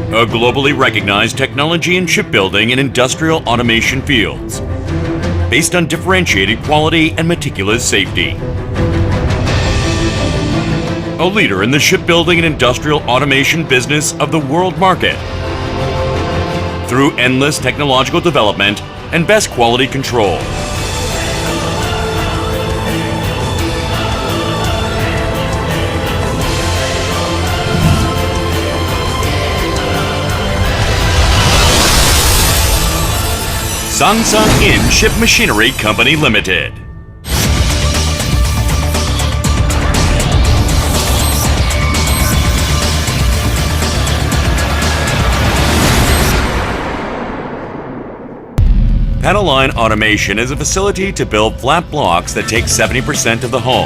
a globally recognized technology in shipbuilding and industrial automation fields, based on differentiated quality and meticulous safety. A leader in the shipbuilding and industrial automation business of the world market, through endless technological development and best quality control. Sangsangin Ship Machinery Company Limited. Panel line automation is a facility to build flat blocks that take 70% of the hull,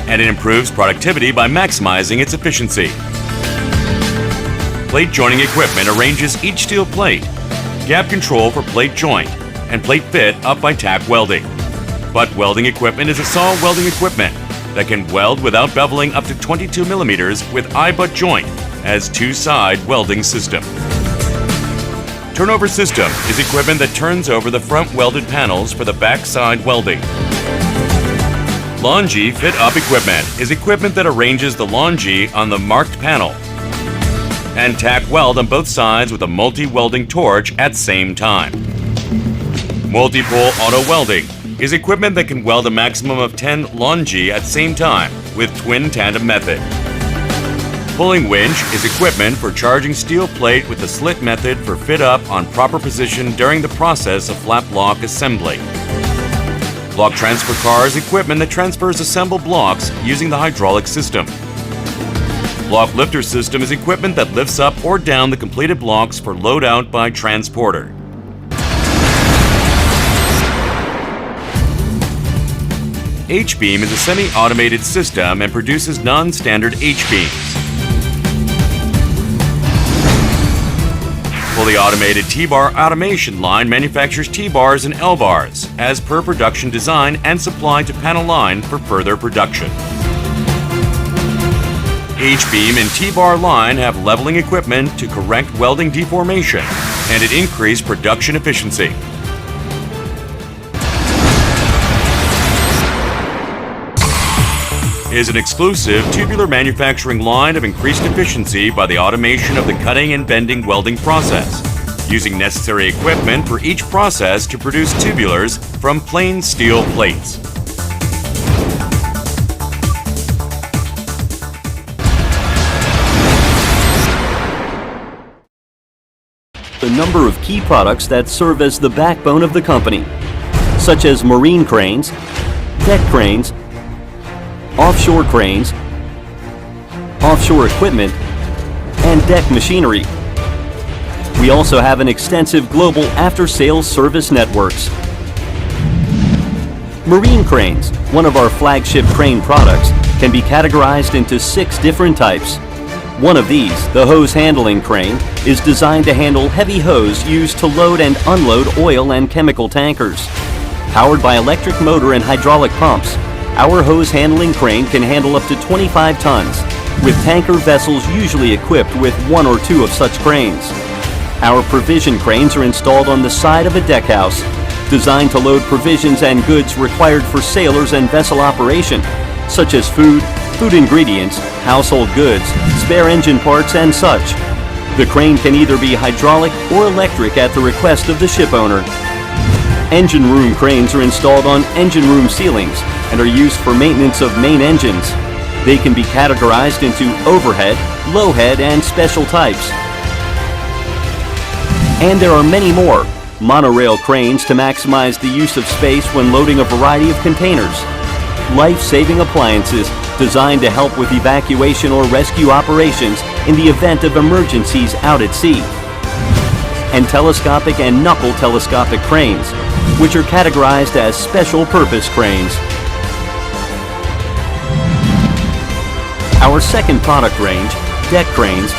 and it improves productivity by maximizing its efficiency. Plate joining equipment arranges each steel plate, gap control for plate joint, and plate fit up by tack welding. Butt welding equipment is a saw welding equipment that can weld without beveling up to 22 millimeters with eye-butt joint as two-side welding system. Turnover system is equipment that turns over the front welded panels for the backside welding. Longi fit-up equipment is equipment that arranges the longi on the marked panel and tack weld on both sides with a multi-welding torch at same time. Multi-pole auto welding is equipment that can weld a maximum of 10 longi at same time with twin tandem method. Pulling winch is equipment for charging steel plate with the slit method for fit up on proper position during the process of flat block assembly. Block transfer car is equipment that transfers assembled blocks using the hydraulic system. Block lifter system is equipment that lifts up or down the completed blocks for load out by transporter. H-beam is a semi-automated system and produces non-standard H-beams. Fully automated T-bar automation line manufactures T-bars and L-bars as per production design and supplied to panel line for further production. H-beam and T-bar line have leveling equipment to correct welding deformation, and it increased production efficiency. Is an exclusive tubular manufacturing line of increased efficiency by the automation of the cutting and bending welding process, using necessary equipment for each process to produce tubulars from plain steel plates. A number of key products that serve as the backbone of the company, such as marine cranes, deck cranes, offshore cranes, offshore equipment, and deck machinery. We also have an extensive global after-sales service networks. Marine cranes, one of our flagship crane products, can be categorized into 6 different types. One of these, the hose handling crane, is designed to handle heavy hose used to load and unload oil and chemical tankers. Powered by electric motor and hydraulic pumps, our hose handling crane can handle up to 25 tons, with tanker vessels usually equipped with 1 or 2 of such cranes. Our provision cranes are installed on the side of a deck house, designed to load provisions and goods required for sailors and vessel operation, such as food ingredients, household goods, spare engine parts, and such. The crane can either be hydraulic or electric at the request of the ship owner. Engine room cranes are installed on engine room ceilings and are used for maintenance of main engines. They can be categorized into overhead, low head, and special types. And there are many more. Monorail cranes to maximize the use of space when loading a variety of containers. Life-saving appliances designed to help with evacuation or rescue operations in the event of emergencies out at sea. And telescopic and knuckle telescopic cranes, which are categorized as special purpose cranes. Our second product range, deck cranes,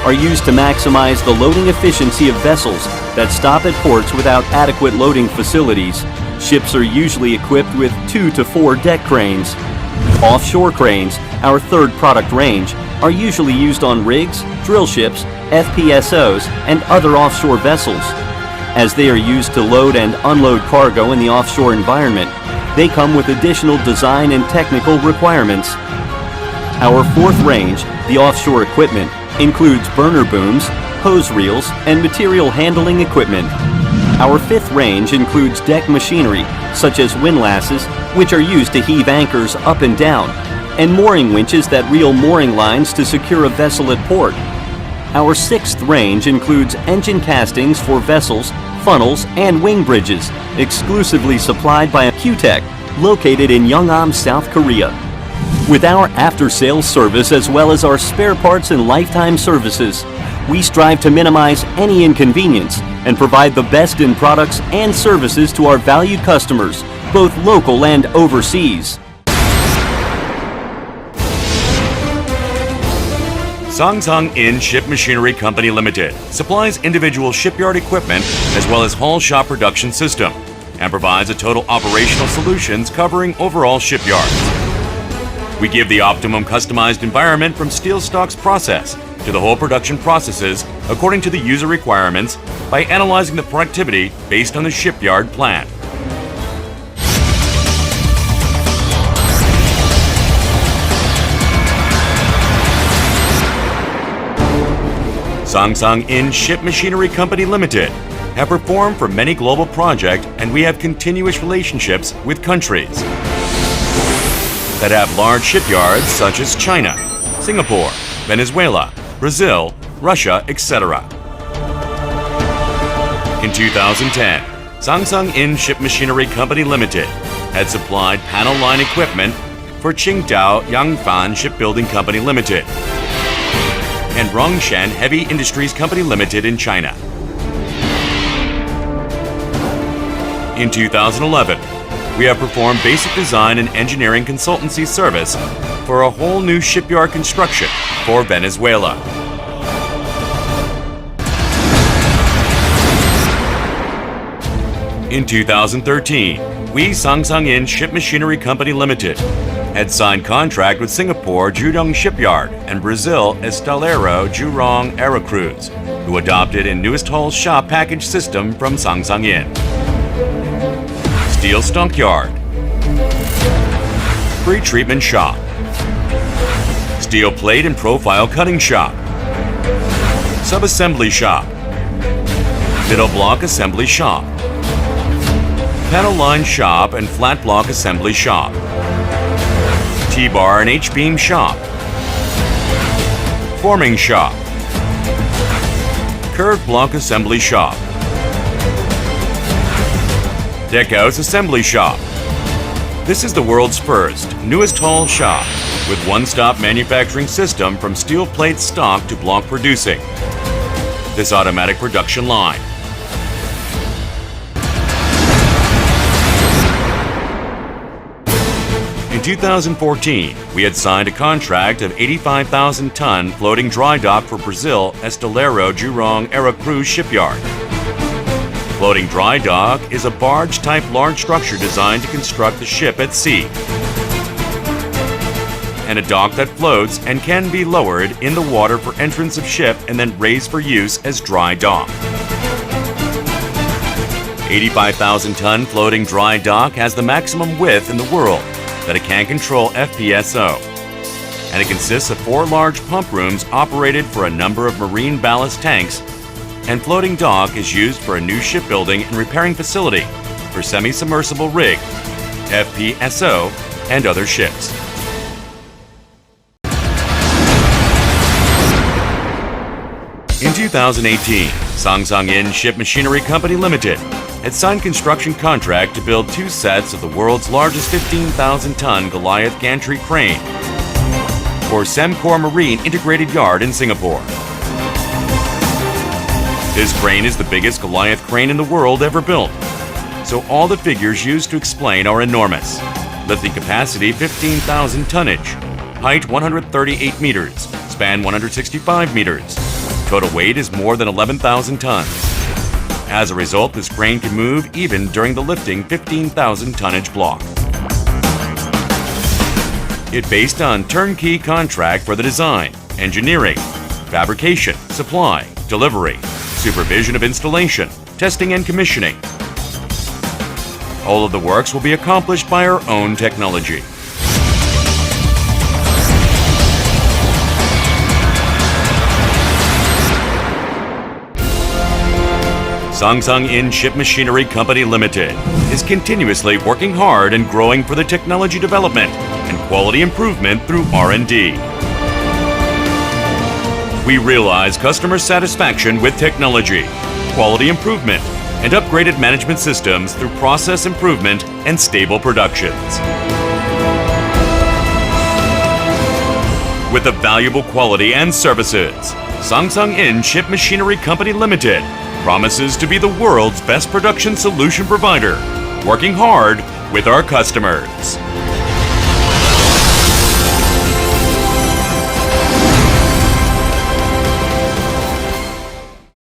are used to maximize the loading efficiency of vessels that stop at ports without adequate loading facilities. Ships are usually equipped with 2 to 4 deck cranes. Offshore cranes, our third product range, are usually used on rigs, drill ships, FPSOs, and other offshore vessels. As they are used to load and unload cargo in the offshore environment, they come with additional design and technical requirements. Our fourth range, the offshore equipment, includes burner booms, hose reels, and material handling equipment. Our fifth range includes deck machinery, such as windlasses, which are used to heave anchors up and down, and mooring winches that reel mooring lines to secure a vessel at port. Our sixth range includes engine castings for vessels, funnels, and wing bridges, exclusively supplied by Q-Tech, located in Yeongnam, South Korea. With our after-sales service as well as our spare parts and lifetime services, we strive to minimize any inconvenience and provide the best in products and services to our valued customers, both local and overseas. Sangsangin Ship Machinery Company Limited supplies individual shipyard equipment as well as hull shop production system and provides a total operational solutions covering overall shipyards. We give the optimum customized environment from steel stocks process to the whole production processes according to the user requirements by analyzing the productivity based on the shipyard plan. Sangsangin Ship Machinery Company Limited have performed for many global projects, and we have continuous relationships with countries that have large shipyards such as China, Singapore, Venezuela, Brazil, Russia, etc. In 2010, Sangsangin Ship Machinery Company Limited had supplied panel line equipment for Qingdao Yangfan Shipbuilding Company Limited and Rongshan Heavy Industries Company Limited in China. In 2011, we have performed basic design and engineering consultancy service for a whole new shipyard construction for Venezuela. In 2013, we Sangsangin Ship Machinery Company Limited had signed contract with Singapore Jurong Shipyard and Brazil Estaleiro Jurong Aerocruise, who adopted a newest hull shop package system from Sangsangin. Steel Stockyard, Pre-Treatment Shop, Steel Plate and Profile Cutting Shop, Subassembly Shop, Middle Block Assembly Shop, Panel Line Shop and Flat Block Assembly Shop, T-Bar and H-Beam Shop, Forming Shop, Curved Block Assembly Shop, Deckhouse Assembly Shop. This is the world's first, newest hull shop with one-stop manufacturing system from steel plate stock to block producing. This automatic production line. In 2014, we had signed a contract of 85,000-ton floating dry dock for Brazil Estaleiro Jurong Aerocruise Shipyard. Floating dry dock is a barge-type large structure designed to construct the ship at sea, and a dock that floats and can be lowered in the water for entrance of ship and then raised for use as dry dock. 85,000-ton floating dry dock has the maximum width in the world that it can control FPSO, and it consists of 4 large pump rooms operated for a number of marine ballast tanks, and floating dock is used for a new shipbuilding and repairing facility for semi-submersible rig, FPSO, and other ships. In 2018, Sangsangin Ship Machinery Company Limited had signed construction contract to build 2 sets of the world's largest 15,000-ton Goliath gantry crane for Semcor Marine Integrated Yard in Singapore. This crane is the biggest Goliath crane in the world ever built, so all the figures used to explain are enormous. Lifting capacity 15,000 tonnage, height 138 meters, span 165 meters. Total weight is more than 11,000 tons. As a result, this crane can move even during the lifting 15,000 tonnage block. It based on turnkey contract for the design, engineering, fabrication, supply, delivery, supervision of installation, testing and commissioning. All of the works will be accomplished by our own technology. Sangsangin Ship Machinery Company Limited is continuously working hard and growing for the technology development and quality improvement through R&D. We realize customer satisfaction with technology, quality improvement, and upgraded management systems through process improvement and stable productions. With the valuable quality and services, Sangsangin Ship Machinery Company Limited promises to be the world's best production solution provider, working hard with our customers.